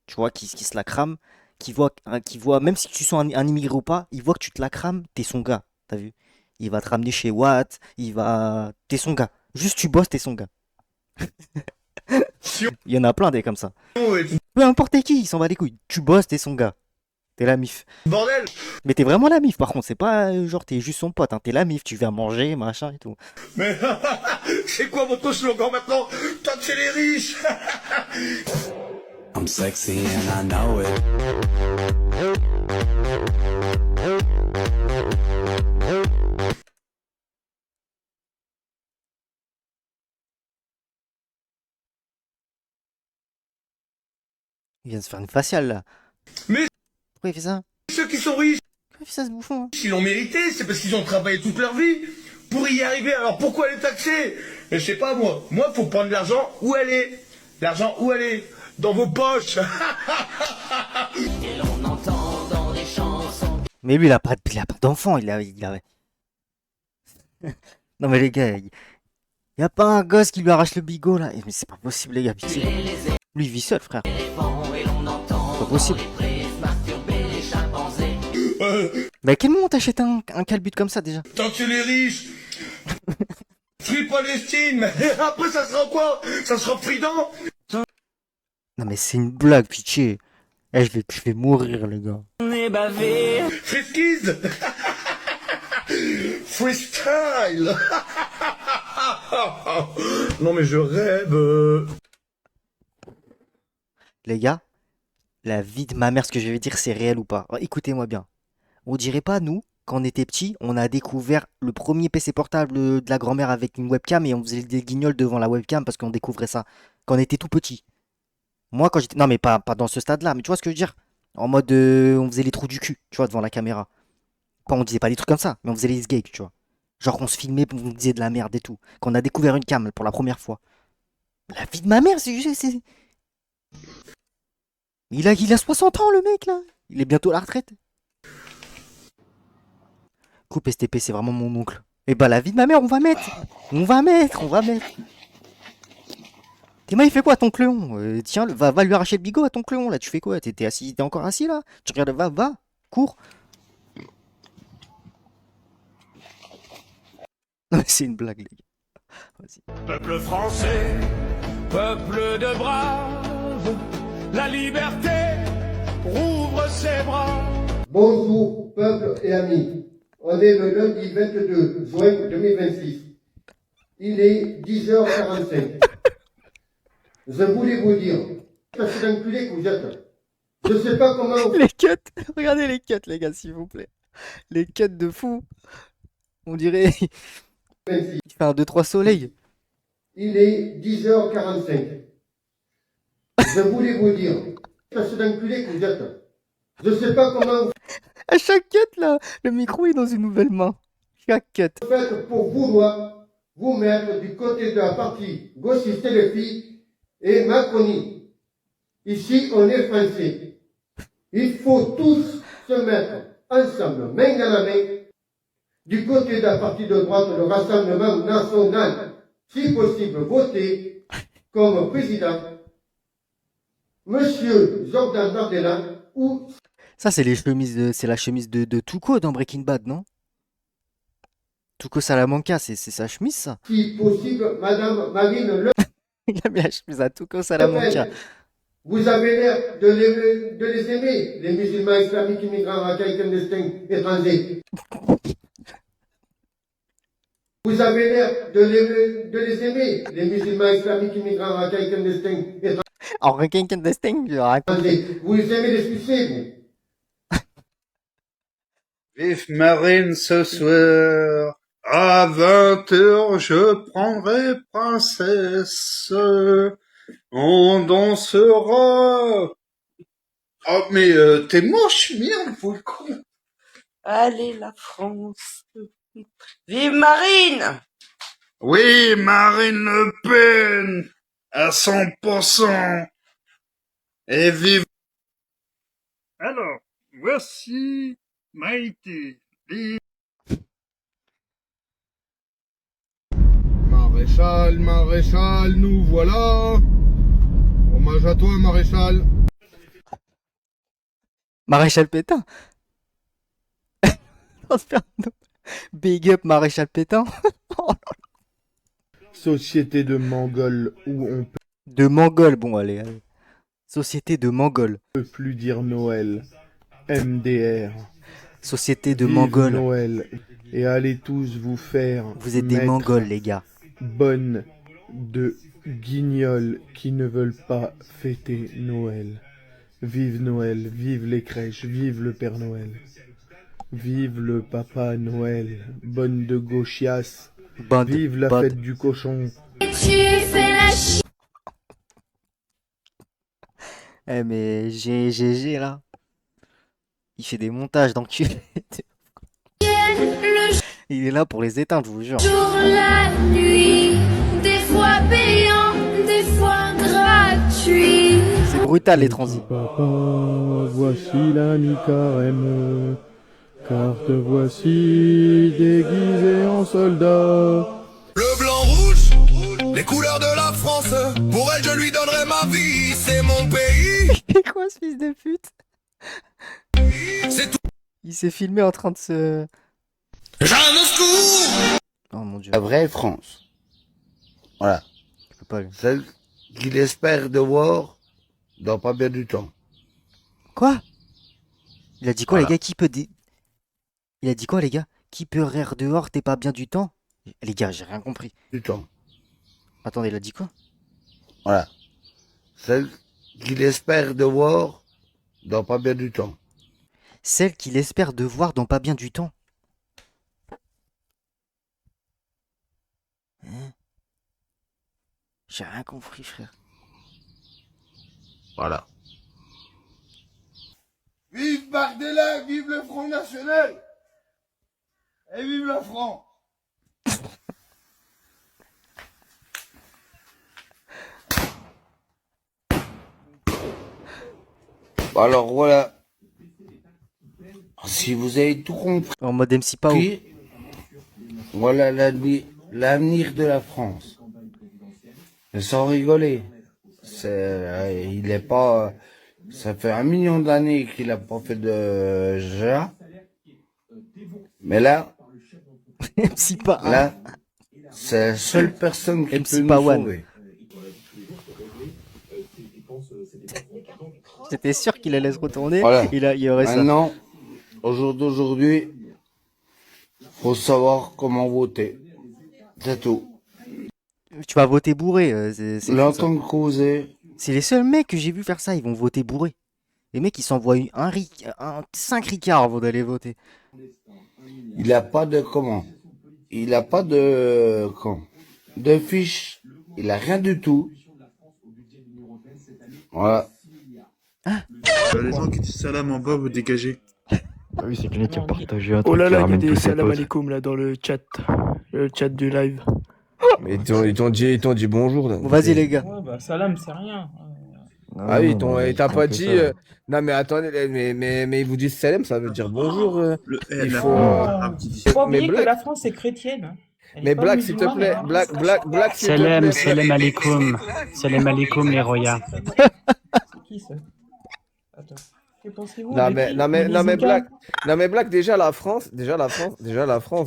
Speaker 4: Tu vois, qui se la crame. Qui voit, même si tu sois un immigré ou pas, il voit que tu te la crames, t'es son gars. T'as vu? Il va te ramener chez Watt, t'es son gars. Juste tu bosses, t'es son gars. Il y en a plein des comme ça. Peu importe qui, il s'en va les couilles. Tu bosses, t'es son gars. T'es la mif.
Speaker 10: Bordel!
Speaker 4: Mais t'es vraiment la mif par contre, c'est pas genre t'es juste son pote, hein. T'es la mif, tu viens manger, machin et tout.
Speaker 10: Mais c'est quoi votre slogan maintenant? Taxer les riches!
Speaker 11: I'm sexy and I know it.
Speaker 4: Il vient de se faire une faciale là.
Speaker 10: Mais
Speaker 4: Pourquoi il fait ça?
Speaker 10: ceux qui sont riches,
Speaker 4: Pourquoi il fait ça ce bouffon?
Speaker 10: ils l'ont mérité, c'est parce qu'ils ont travaillé toute leur vie pour y arriver. Alors pourquoi les taxer? Je sais pas moi. Moi, faut prendre l'argent où elle est. L'argent où elle est? Dans vos poches.
Speaker 4: Mais lui, il a pas d'enfant. Non mais les gars, il y a pas un gosse qui lui arrache le bigot là. Mais c'est pas possible les gars, pitié. Lui il vit seul frère. C'est pas possible. Mais à quel moment t'achètes un calbut comme ça déjà?
Speaker 10: Tant que les riches. Free Palestine. Mais après, ça sera quoi? Ça sera Fridan?
Speaker 4: Non mais c'est une blague, pitié. Eh, je vais mourir les gars.
Speaker 11: On est bavé.
Speaker 10: Friskies. Freestyle. Non mais je rêve.
Speaker 4: Les gars, la vie de ma mère, ce que je vais dire, c'est réel ou pas? Alors, écoutez-moi bien. On dirait pas, nous, quand on était petits, on a découvert le premier PC portable de la grand-mère avec une webcam et on faisait des guignols devant la webcam parce qu'on découvrait ça quand on était tout petit. Moi, quand j'étais... Non, mais pas dans ce stade-là, mais tu vois ce que je veux dire? En mode, on faisait les trous du cul, tu vois, devant la caméra. Pas, on disait pas des trucs comme ça, mais on faisait les gags, tu vois. Genre, on se filmait, on disait de la merde et tout. Quand on a découvert une cam pour la première fois. La vie de ma mère, c'est... Il a 60 ans, le mec, là. Il est bientôt à la retraite. Coupe STP, c'est vraiment mon oncle. Et bah, la vie de ma mère, on va mettre. Théma, il fait quoi, ton cléon? Tiens, va lui arracher le bigot à ton cléon, là. Tu fais quoi? T'es assis, t'es encore assis, là? Tu regardes, va, cours. Non, mais c'est une blague, les gars. Vas-y.
Speaker 11: Peuple français, peuple de braves, la liberté rouvre ses bras.
Speaker 12: Bonjour, peuple et amis. On est le lundi 22 juin 2026. Il est 10h45. Je voulais vous dire, c'est l'enculé que vous êtes. Je sais pas comment...
Speaker 4: Les cuts, regardez les cuts, les gars, s'il vous plaît. Les cuts de fou. On dirait... Il fait un 2-3 soleil.
Speaker 12: Il est 10h45. Je voulais vous dire, c'est l'enculé que vous êtes. Je sais pas comment...
Speaker 4: À chaque cut, là, le micro est dans une nouvelle main. Chaque cut.
Speaker 12: Vous faites pour vouloir vous mettre du côté de la partie gauchiste les filles et Macronie. Ici, on est français. Il faut tous se mettre ensemble, main dans la main, du côté de la partie de droite, le Rassemblement national. Si possible, voter comme président Monsieur Jordan Bardella ou...
Speaker 4: Ça, c'est la chemise de Tuco dans Breaking Bad, non? Tuco Salamanca, c'est sa chemise, ça?
Speaker 12: Si possible, Madame Marine Le
Speaker 4: Il a mis la chemise à Tuco Salamanca.
Speaker 12: Vous avez l'air de les aimer, les musulmans islamiques immigrants racailles clandestins étrangers. Vous avez l'air de les aimer, les musulmans islamiques immigrants racailles clandestins étrangers.
Speaker 4: En requin clandestin, je raconte.
Speaker 12: Vous les aimez les sucer, vous.
Speaker 13: Vive Marine ce soir, à 20h je prendrai princesse, on dansera. Oh mais t'es moche, merde, faut le con.
Speaker 14: Allez la France. Vive Marine!
Speaker 13: Oui, Marine Le Pen, à 100%. Et vive...
Speaker 15: Alors, voici Maïté.
Speaker 16: Maréchal, maréchal, nous voilà. Hommage à toi, maréchal.
Speaker 4: Maréchal Pétain. Big up Maréchal Pétain.
Speaker 16: Société de Mongols où on
Speaker 4: De Mongols, bon allez. Société de Mongols.
Speaker 16: peut plus dire Noël. MDR.
Speaker 4: Société de
Speaker 16: Vive
Speaker 4: Mongols.
Speaker 16: Noël. Et allez tous vous faire...
Speaker 4: Vous êtes des
Speaker 16: mettre
Speaker 4: Mongols, les gars.
Speaker 16: Bonne de guignols qui ne veulent pas fêter Noël. Vive Noël, vive les crèches, vive le Père Noël. Vive le Papa Noël, bonne de gauchias. Vive la fête du cochon.
Speaker 4: Eh mais GG là, il fait des montages d'enculé. Il est là pour les éteindre, je vous jure.
Speaker 17: Jour, la nuit, des fois payant, des fois gratuit.
Speaker 4: C'est brutal les transits.
Speaker 16: Papa, voici l'ami carême, car te voici déguisé en soldat.
Speaker 11: Le blanc rouge, les couleurs de la France. Pour elle, je lui donnerai ma vie, c'est mon pays.
Speaker 4: C'est quoi ce fils de pute?
Speaker 11: C'est tout.
Speaker 4: Il s'est filmé en train de se...
Speaker 11: Jeanne au secours.
Speaker 4: Oh mon dieu.
Speaker 18: La vraie France. Voilà. Celle qu'il espère de voir dans pas bien du temps.
Speaker 4: Quoi? Il a dit quoi
Speaker 18: Voilà.
Speaker 4: les gars? Il a dit quoi les gars? Qui peut rire dehors, t'es pas bien du temps? Les gars, j'ai rien compris.
Speaker 18: Du temps.
Speaker 4: Attendez, il a dit quoi?
Speaker 18: Voilà. Celle qu'il espère de voir dans pas bien du temps.
Speaker 4: Celle qu'il espère de voir dans pas bien du temps. Hein? J'ai rien compris, frère.
Speaker 18: Voilà.
Speaker 13: Vive Bardella, vive le Front National et vive la France.
Speaker 18: Alors voilà. Si vous avez tout compris.
Speaker 4: En mode MC Pao.
Speaker 18: Voilà l'avenir de la France. Mais sans rigoler. Il est pas. Ça fait 1 million d'années qu'il a pas fait de jeu. Mais là.
Speaker 4: MC Pao.
Speaker 18: Là. C'est la seule personne qui peut nous sauver.
Speaker 4: J'étais sûr qu'il allait se retourner.
Speaker 18: Voilà.
Speaker 4: Il y aurait ça.
Speaker 18: Maintenant, au jour d'aujourd'hui, faut savoir comment voter. C'est tout.
Speaker 4: Tu vas voter bourré.
Speaker 18: L'entendre causer.
Speaker 4: C'est les seuls mecs que j'ai vu faire ça. Ils vont voter bourré. Les mecs, ils s'envoient 5 ricards avant d'aller voter.
Speaker 18: Il a pas de comment. Il a pas de de fiche. Il a rien du tout. Voilà.
Speaker 19: Les gens qui disent salam en bas, vous dégagez.
Speaker 20: Ah oui, c'est quelqu'un qui a partagé un truc
Speaker 21: Oh là
Speaker 20: qui
Speaker 21: là, il y a
Speaker 20: ramène
Speaker 21: des
Speaker 20: tous ses
Speaker 21: salam
Speaker 20: potes.
Speaker 21: alaikum là dans le chat du live.
Speaker 22: Mais ils t'ont dit bonjour. Là.
Speaker 4: Bon, vas-y les gars.
Speaker 23: Ouais, bah, salam, c'est rien.
Speaker 22: Ah oui, et t'as pas
Speaker 20: que
Speaker 22: dit.
Speaker 20: ça.
Speaker 22: Non mais attendez, mais ils vous disent salam, ça veut dire bonjour. Il faut.
Speaker 23: Faut pas oublier que
Speaker 22: Black,
Speaker 23: la France est chrétienne. Hein. Elle
Speaker 22: mais
Speaker 23: est pas
Speaker 22: Black, s'il te
Speaker 23: musulmane,
Speaker 22: plaît,
Speaker 23: hein.
Speaker 22: Black, s'il te plaît.
Speaker 24: Salam alaikum. Salam alaikum les royas.
Speaker 23: C'est qui ça? Attends. Que pensez-vous
Speaker 22: Non
Speaker 23: des
Speaker 22: mais,
Speaker 23: filles,
Speaker 22: non mais,
Speaker 23: des
Speaker 22: non mais
Speaker 23: Mexicains
Speaker 22: Black, non mais Black, déjà la France,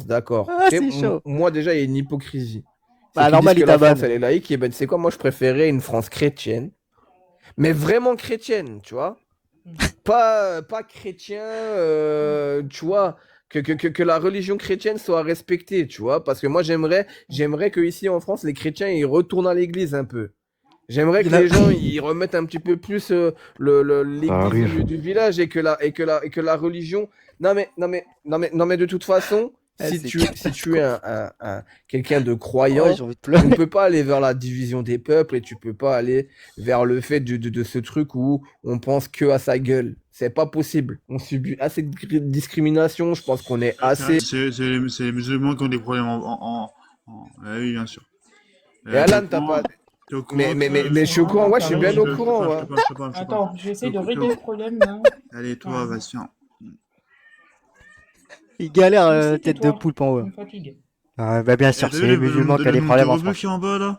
Speaker 22: d'accord.
Speaker 4: Ah,
Speaker 22: Ok,
Speaker 4: c'est chaud.
Speaker 22: moi déjà il y a une hypocrisie. C'est
Speaker 4: Bah,
Speaker 22: qu'ils
Speaker 4: normal,
Speaker 22: disent
Speaker 4: il
Speaker 22: que la
Speaker 4: t'abonne.
Speaker 22: France elle est laïque, et ben tu sais quoi, moi je préférais une France chrétienne, mais vraiment chrétienne, tu vois. Pas chrétien, tu vois, que la religion chrétienne soit respectée, tu vois, parce que moi j'aimerais que ici en France les chrétiens ils retournent à l'église un peu. J'aimerais que les gens ils remettent un petit peu plus l'église
Speaker 20: arrive.
Speaker 22: du village et que la religion. Non mais de toute façon, si tu es quelqu'un de croyant,
Speaker 4: Ouais, j'ai envie de pleurer.
Speaker 22: tu ne peux pas aller vers la division des peuples et tu peux pas aller vers le fait de ce truc où on pense que à sa gueule. C'est pas possible. On subit assez de discrimination. Je pense qu'on est assez.
Speaker 19: C'est les musulmans qui ont des problèmes Ah oui, bien sûr.
Speaker 22: Et Alan, t'as pas. Mais je suis au courant. Ouais, je suis bien au courant. Ouais.
Speaker 23: Attends, j'essaie de régler le problème là.
Speaker 19: Allez, toi, vas-y, viens.
Speaker 4: Il galère
Speaker 23: C'était
Speaker 4: tête
Speaker 23: toi.
Speaker 4: de poulpe en haut.
Speaker 23: Ça me fatigue.
Speaker 4: Ah, bah bien sûr, c'est les musulmans qui ont des problèmes en France.
Speaker 19: Qui est en bas là.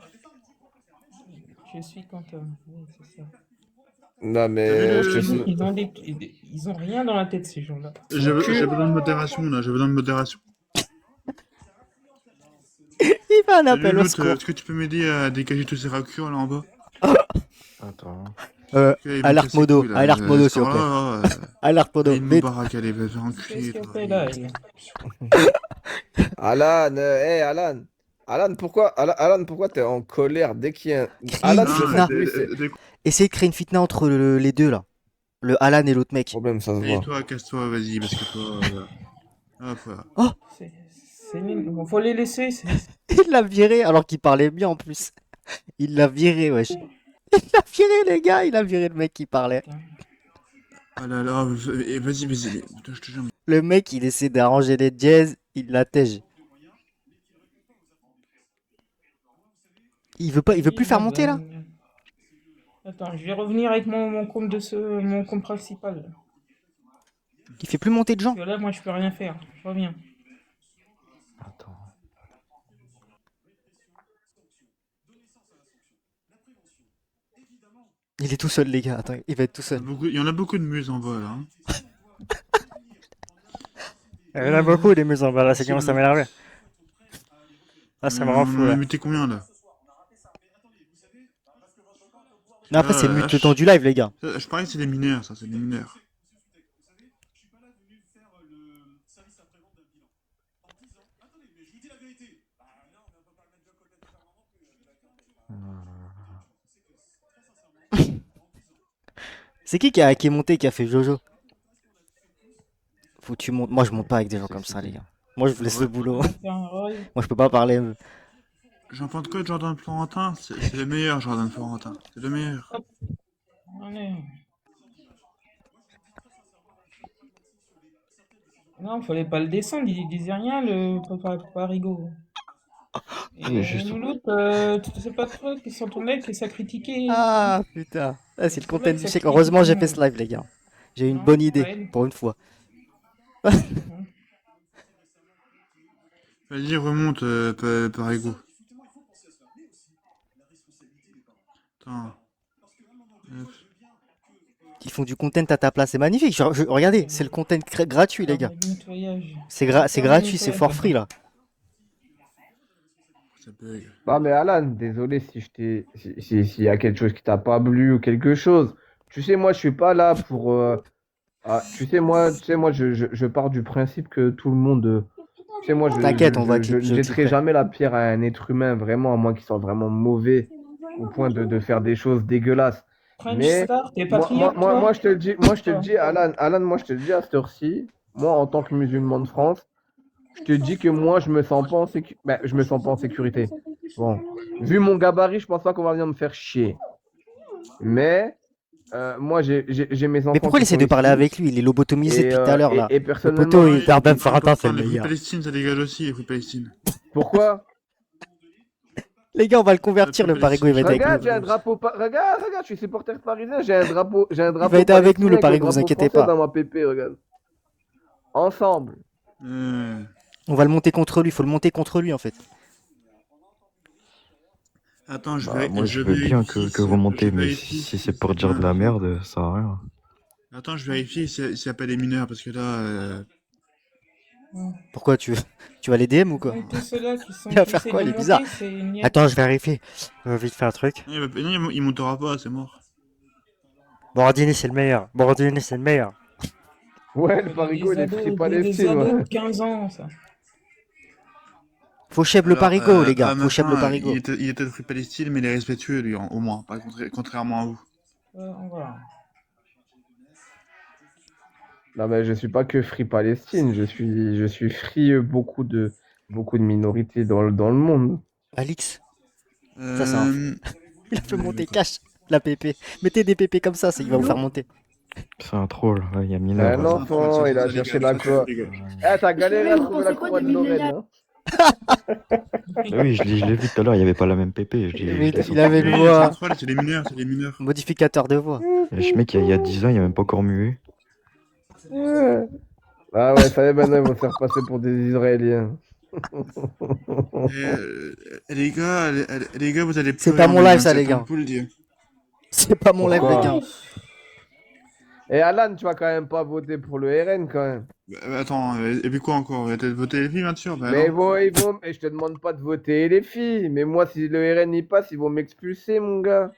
Speaker 23: Je suis content. Oui, c'est ça.
Speaker 22: Non mais. je te-
Speaker 23: Ils ont rien dans la tête ces gens-là.
Speaker 19: J'ai besoin de modération là, j'ai besoin de modération.
Speaker 4: Il fait un appel au
Speaker 19: Lulou,
Speaker 4: secours.
Speaker 19: est-ce que tu peux m'aider à dégager tous ces raccourcs là en bas?
Speaker 20: Attends.
Speaker 19: Ok, il me
Speaker 4: Alerte
Speaker 19: casse les
Speaker 4: modo,
Speaker 19: couilles, là.
Speaker 4: alerte modo s'il vous plaît. Alerte modo,
Speaker 19: Une
Speaker 4: vite.
Speaker 19: baraque, allez, va faire enculer.
Speaker 23: Qu'est-ce qu'on fait là
Speaker 22: Alan, Alan. Alan, pourquoi t'es en colère dès qu'il y a un...
Speaker 4: Crée
Speaker 22: Alan,
Speaker 4: une
Speaker 22: le fait
Speaker 4: fitna.
Speaker 22: de lui, c'est...
Speaker 4: Essaye de créer une fitna entre les deux là. Le Alan et l'autre mec.
Speaker 22: Problème, ça se
Speaker 19: Et
Speaker 22: voit.
Speaker 19: toi, casse-toi, vas-y, parce que toi. Hop, voilà.
Speaker 4: Oh,
Speaker 23: C'est nul. Bon, faut les laisser.
Speaker 4: il l'a viré alors qu'il parlait bien en plus. Il l'a viré, wesh. Il l'a viré, les gars. Il a viré le mec qui parlait.
Speaker 19: Ah là là, vas-y, mais putain, je te jure.
Speaker 4: Le mec, il essaie d'arranger les jazz. Il la tège. Il veut plus faire monter là.
Speaker 23: Attends, je vais revenir avec mon compte mon compte principal.
Speaker 4: Il fait plus monter de gens.
Speaker 23: Parce que là, moi, je peux rien faire. Je reviens.
Speaker 4: Il est tout seul, les gars. Attends, il va être tout seul.
Speaker 19: Il y en a beaucoup de muses en vol, hein.
Speaker 4: Il y en a beaucoup des muses en bas là. C'est commence à m'énerver. Ah, ça me rend fou là.
Speaker 19: Mais t'es combien là?
Speaker 4: Non, après, c'est le mute le temps du live, les gars.
Speaker 19: Je parie que c'est des mineurs, ça, c'est des mineurs.
Speaker 4: C'est qui est monté, qui a fait Jojo? Faut que tu montes. Moi, je monte pas avec des gens comme ça, les gars. Moi, je vous laisse le boulot. Moi, je peux pas parler.
Speaker 19: Jean-Paul Code, Jordan Florentin, c'est le meilleur, Jordan Florentin. C'est le meilleur.
Speaker 23: Allez. Non, fallait pas le descendre, il disait rien, le Parigo. Et l'autre, c'est pas trop qui sont tournés, qui ça critiqué.
Speaker 4: Ah, putain. Ah, c'est le content du siècle. Heureusement, j'ai fait ce live, les gars. J'ai eu une bonne idée, pour une fois.
Speaker 19: Vas-y, remonte, Parigo. Attends.
Speaker 4: Ils font du content à ta place, c'est magnifique. Regardez, c'est le content gratuit, les gars. C'est gratuit, c'est for free là.
Speaker 22: Bah mais Alan, désolé si je t'ai... S'il y a quelque chose qui t'a pas plu ou quelque chose. Tu sais, moi, je suis pas là pour... tu sais, moi, je pars du principe que tout le monde... Tu sais, moi,
Speaker 4: T'inquiète, on va
Speaker 22: je jetterai jamais la pierre à un être humain, vraiment, à moins qu'il soit vraiment mauvais, au point de faire des choses dégueulasses. Mais moi, je te le dis, Alan, moi, je te le dis à cette heure-ci, moi, en tant que musulman de France, je te dis que moi, je me sens pas en sécurité. Bon, vu mon gabarit, je pense pas qu'on va venir me faire chier. Mais moi, j'ai mes enfants.
Speaker 4: Mais pourquoi il essaie de parler avec lui? Il est lobotomisé depuis tout à l'heure là.
Speaker 22: Et
Speaker 4: Le
Speaker 22: personnellement,
Speaker 4: poteau, il tarde même faire atteindre, c'est le
Speaker 19: Les fruits
Speaker 4: meilleur.
Speaker 19: Palestine, ça dégage aussi, les fruits Palestine.
Speaker 22: Pourquoi?
Speaker 4: Les gars, on va le convertir, le Parigo, il va être avec
Speaker 22: Regarde,
Speaker 4: nous.
Speaker 22: j'ai un drapeau. Regarde, je suis supporter parisien, j'ai un drapeau.
Speaker 4: Il va être avec nous, le Parigo, vous inquiétez pas.
Speaker 22: Dans ma pépé, regarde. Ensemble.
Speaker 4: On va le monter contre lui, faut le monter contre lui en fait.
Speaker 19: Attends,
Speaker 20: moi, je veux bien que vous montez, mais si c'est pour dire de la merde, ça sert à rien.
Speaker 19: Attends, je vérifie s'il n'y a pas des mineurs, parce que là...
Speaker 4: Pourquoi tu vas les DM ou quoi? Il va faire quoi? Il est bizarre. Attends, je vérifie. Je vais vite faire un truc.
Speaker 19: Non, il montera pas, c'est mort.
Speaker 4: Borandini, c'est le meilleur. Borandini, c'est le meilleur.
Speaker 22: Ouais, le Parigo, il est free
Speaker 23: Des
Speaker 22: Palestine.
Speaker 23: ados
Speaker 22: Ouais.
Speaker 23: de 15 ans, ça.
Speaker 4: Faut chèvre le Parigo, les gars. Faut chèvre le
Speaker 19: machin,
Speaker 4: Parigo.
Speaker 19: il était de Free Palestine, mais il est respectueux, lui, au moins, pas contrairement à vous.
Speaker 23: Voilà.
Speaker 22: Non, mais je suis pas que free Palestine, je suis free beaucoup de minorités dans le monde.
Speaker 4: Alix. Ça, c'est un... Il a fait monter cash la PP. Mettez des PP comme ça, il va vous faire monter.
Speaker 20: C'est un troll, ouais, il y a mineur.
Speaker 22: Un enfant, il a cherché la croix. Eh, t'as galéré à trouver la croix de Lorraine, hein?
Speaker 20: Oui, je l'ai vu tout à l'heure, il n'y avait pas la même PP.
Speaker 4: Il avait une voix.
Speaker 19: C'est les mineurs, c'est les mineurs.
Speaker 4: Modificateur de voix.
Speaker 20: Le mec, il y a 10 ans, il a même pas encore mué.
Speaker 22: Ah ouais, ça y est, maintenant ils vont se faire passer pour des Israéliens.
Speaker 19: Les gars, vous allez pleurer.
Speaker 4: C'est pas mon live, ça, les gars.
Speaker 19: Vous le dire.
Speaker 4: C'est pas mon live, les gars.
Speaker 22: Et Alan, tu vas quand même pas voter pour le RN quand même.
Speaker 19: Attends, et puis quoi encore? Vous allez voter les filles, bien sûr.
Speaker 22: Mais ils vont, et je te demande pas de voter les filles. Mais moi, si le RN y passe, ils vont m'expulser, mon gars.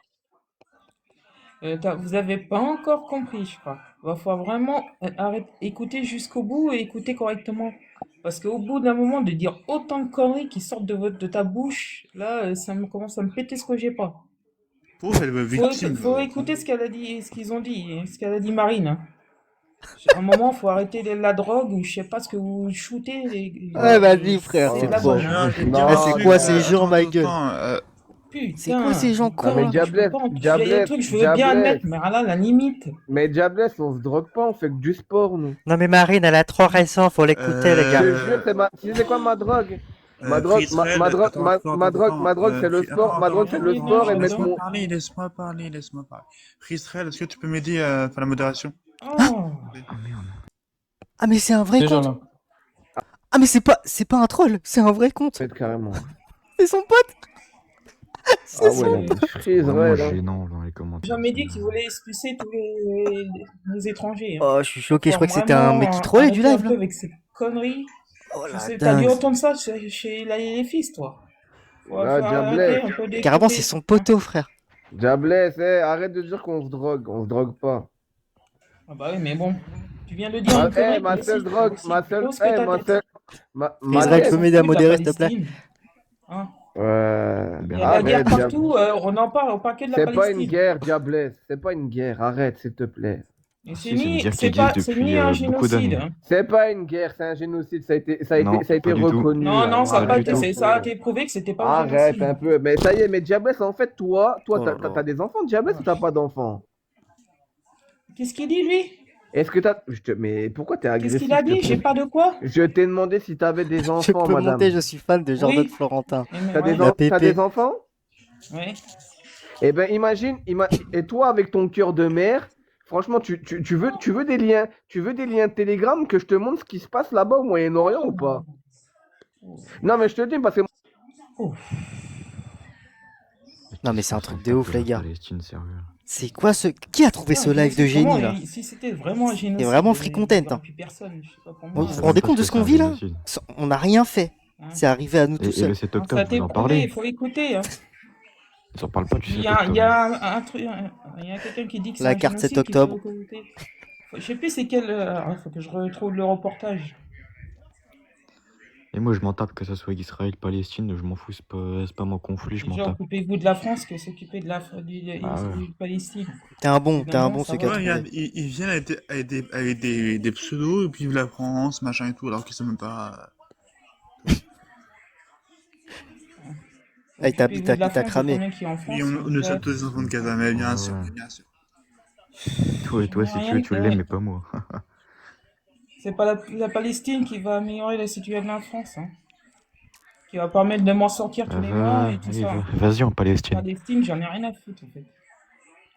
Speaker 23: Vous avez pas encore compris, je crois. Va falloir vraiment écouter jusqu'au bout et écouter correctement. Parce qu'au bout d'un moment, de dire autant de conneries qui sortent de ta bouche, là, ça me commence à me péter ce que j'ai pas.
Speaker 19: Pauvre, elle va victime.
Speaker 23: Faut écouter ce qu'elle a dit, ce qu'ils ont dit, ce qu'elle a dit Marine. Hein. À un moment, faut arrêter la drogue ou je sais pas ce que vous shootez.
Speaker 4: Ouais, vas-y, frère,
Speaker 23: c'est
Speaker 4: c'est
Speaker 23: de la
Speaker 4: trop.
Speaker 23: bonne, hein.
Speaker 4: C'est quoi ces gens, ma gueule? C'est quoi ces gens
Speaker 22: Non,
Speaker 4: cons
Speaker 22: mais
Speaker 4: là?
Speaker 22: Diablesse,
Speaker 23: Il y a des trucs, je veux bien admettre, mais là, la limite.
Speaker 22: Mais Diablesse, on se drogue pas, on fait que du sport, nous.
Speaker 4: Non mais Marine, elle a trop raison, faut l'écouter les
Speaker 22: Je
Speaker 4: gars.
Speaker 22: te jure, tu sais quoi ma drogue? Ma drogue, ma drogue, c'est le sport. Ma drogue, c'est le sport et mettre mon.
Speaker 19: Laisse-moi parler. Freestrel, est-ce que tu peux m'aider à faire la modération?
Speaker 23: Oh.
Speaker 4: Ah mais c'est un vrai
Speaker 23: Ces
Speaker 4: compte.
Speaker 23: gens-là.
Speaker 4: Ah mais c'est pas un troll, c'est un vrai compte.
Speaker 22: Carrément.
Speaker 4: C'est son pote.
Speaker 22: Ah ouais,
Speaker 20: Vraiment gênant dans les commentaires.
Speaker 23: J'ai jamais dit qu'il voulait expulser tous les étrangers. Hein.
Speaker 4: Oh, je suis choqué, je
Speaker 23: Faut
Speaker 4: crois que c'était un
Speaker 23: vraiment
Speaker 4: mec qui trollait du
Speaker 23: arrêter
Speaker 4: live
Speaker 23: un peu
Speaker 4: là.
Speaker 23: avec ces conneries.
Speaker 4: Oh la
Speaker 23: T'as dû
Speaker 4: dingue.
Speaker 23: entendre ça chez les fils, toi. Faut
Speaker 22: Ah,
Speaker 23: arrêter
Speaker 22: Diablesse.
Speaker 23: un peu d'écouter.
Speaker 4: Carrément, c'est son poteau, frère.
Speaker 22: Diablesse, arrête de dire qu'on se drogue. On se drogue pas.
Speaker 23: Ah bah oui, mais bon. Tu viens de dire une connerie.
Speaker 22: Ma seule drogue, ma seule.
Speaker 23: Pose que ta tête.
Speaker 4: Israël, tu peux m'aider à modérer, s'il te plaît?
Speaker 23: Hein.
Speaker 22: Ouais.
Speaker 23: Il y a de la guerre partout, on en parle au paquet de la
Speaker 22: C'est
Speaker 23: Palestine.
Speaker 22: pas une guerre, Diablesse. C'est pas une guerre. Arrête, s'il te plaît.
Speaker 23: Et c'est ni un génocide. Hein.
Speaker 22: C'est pas une guerre, c'est un génocide. Ça a été
Speaker 20: du tout.
Speaker 22: reconnu.
Speaker 23: Non, ça
Speaker 20: pas
Speaker 23: a
Speaker 20: du tout.
Speaker 23: été prouvé que c'était pas un
Speaker 22: Arrête
Speaker 23: génocide.
Speaker 22: un peu. Mais ça y est, mais Diablesse, en fait, toi,
Speaker 4: Oh là
Speaker 22: t'as des enfants, Diablesse, ou t'as pas d'enfants?
Speaker 23: Qu'est-ce qu'il dit, lui?
Speaker 22: Est-ce que t'as. Mais pourquoi t'es agressif?
Speaker 23: Qu'est-ce qu'il a dit? J'ai pas de quoi?
Speaker 22: Je t'ai demandé si t'avais des
Speaker 4: Je
Speaker 22: enfants,
Speaker 4: peux
Speaker 22: madame.
Speaker 4: monter, je suis fan de Jordan
Speaker 23: Oui.
Speaker 4: Florentin.
Speaker 22: T'as des,
Speaker 4: La
Speaker 22: t'as
Speaker 4: pépé.
Speaker 22: des enfants?
Speaker 23: Oui.
Speaker 22: Eh ben imagine, et toi avec ton cœur de mère, franchement, tu veux des liens Telegram que je te montre ce qui se passe là-bas au Moyen-Orient ou pas? Non mais je te dis parce que
Speaker 4: Non mais c'est un truc de ouf, les gars.
Speaker 20: Palestine, sérieux.
Speaker 4: C'est quoi ce... Qui a trouvé ce live de génie là?
Speaker 23: Si c'était vraiment un génocide.
Speaker 4: C'est vraiment free content.
Speaker 23: il y aurait
Speaker 4: Hein.
Speaker 23: plus personne, je sais pas pour
Speaker 4: Vous
Speaker 23: moi.
Speaker 4: vous rendez compte de ce qu'on vit là?
Speaker 20: génocide.
Speaker 4: On n'a rien fait.
Speaker 23: Hein.
Speaker 4: C'est arrivé à nous
Speaker 20: Et
Speaker 4: tout seuls.
Speaker 20: le 7
Speaker 23: Ça a
Speaker 20: octobre,
Speaker 23: été
Speaker 20: vous en
Speaker 23: prouvé,
Speaker 20: parlez.
Speaker 23: il faut écouter. Hein.
Speaker 20: Ils en parlent pas du 7
Speaker 23: Il y
Speaker 20: octobre.
Speaker 23: a un truc, il y a quelqu'un qui dit que c'est
Speaker 4: La
Speaker 23: un
Speaker 4: carte 7
Speaker 23: génocide qu'il faut
Speaker 4: octobre.
Speaker 23: écouter. Je sais plus c'est quel. Il faut que je retrouve le reportage.
Speaker 20: Et moi, je m'en tape que ça soit Israël, Palestine, je m'en fous, c'est pas mon conflit, je m'en
Speaker 23: Genre,
Speaker 20: tape.
Speaker 23: occupez-vous de la France que s'occuper de du Palestine.
Speaker 4: T'es un bon
Speaker 23: Évidemment,
Speaker 4: ce
Speaker 23: ça
Speaker 4: qu'a
Speaker 23: va.
Speaker 19: Ouais,
Speaker 4: trouvé.
Speaker 19: regarde, ils viennent avec des pseudos, et puis vive la France, machin et tout, alors qu'ils sont même pas.
Speaker 4: Ah, il t'a
Speaker 23: Occupez-vous de la France,
Speaker 4: cramé.
Speaker 23: combien qui est en France,
Speaker 19: Et on ne sommes tous des enfants de Gaza, mais bien sûr, bien sûr.
Speaker 20: Toi, si tu veux, tu l'aimes, mais pas moi.
Speaker 23: C'est pas la Palestine qui va améliorer la situation de la France, hein. Qui va permettre de m'en sortir tous les mois et tout ça.
Speaker 20: Vas-y en Palestine.
Speaker 23: Palestine, j'en ai rien à foutre en fait.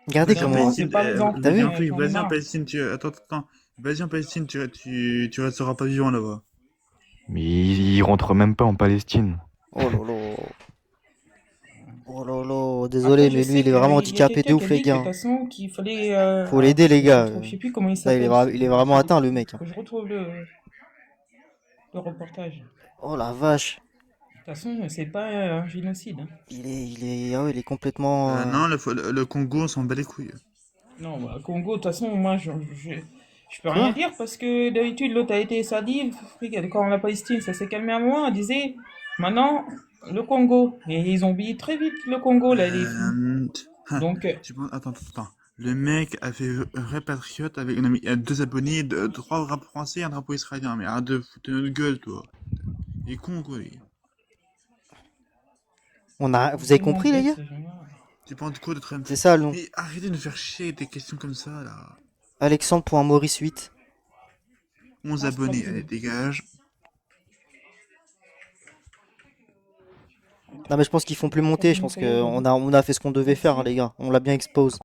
Speaker 4: Regardez
Speaker 23: Vas-y en
Speaker 4: comment...
Speaker 23: Palestine, c'est pas les enfants,
Speaker 4: T'as vu?
Speaker 23: j'en ai
Speaker 19: Vas-y en
Speaker 23: marre.
Speaker 19: Palestine, attends. Vas-y en Palestine, tu resteras pas vivant là-bas.
Speaker 20: Mais ils rentrent même pas en Palestine.
Speaker 4: Oh lolo. Oh lolo. Désolé,
Speaker 23: Après, je
Speaker 4: mais
Speaker 23: sais
Speaker 4: lui, il est
Speaker 23: que
Speaker 4: vraiment
Speaker 23: y a
Speaker 4: handicapé
Speaker 23: quelqu'un
Speaker 4: de
Speaker 23: qui a
Speaker 4: ouf, les
Speaker 23: dit que,
Speaker 4: gars.
Speaker 23: de toute façon, qu'il fallait.
Speaker 4: Faut l'aider, les gars.
Speaker 23: Je sais plus comment il
Speaker 4: Ça,
Speaker 23: s'appelle.
Speaker 4: il est vraiment atteint, le mec.
Speaker 23: Faut que je retrouve le reportage.
Speaker 4: Oh la vache.
Speaker 23: De toute façon, c'est pas un génocide. Hein.
Speaker 4: Il est complètement...
Speaker 19: Non, le Congo, on s'en bat les couilles.
Speaker 23: Non, bah, Congo, de toute façon, moi, je peux rien dire parce que d'habitude, l'autre a été sadi. Quand la Palestine, ça s'est calmé un moment, elle disait maintenant le Congo. Et ils ont oublié très vite le Congo, là, les fous. Donc.
Speaker 19: Attends. Le mec a fait vrai patriote avec il a 2 abonnés, 3 drapeaux français et un drapeau israélien. Mais arrête de foutre notre gueule, toi. Il est con, quoi, lui.
Speaker 4: Vous avez compris, les gars?
Speaker 19: Tu penses quoi de Trump?
Speaker 4: C'est ça, le nom.
Speaker 19: Mais arrêtez de nous faire chier avec des questions comme ça, là.
Speaker 4: Alexandre.maurice8.
Speaker 19: 11 abonnés, allez, dégage.
Speaker 4: Non mais je pense qu'ils font plus monter, je pense qu'on a fait ce qu'on devait faire, hein, les gars. On l'a bien expose.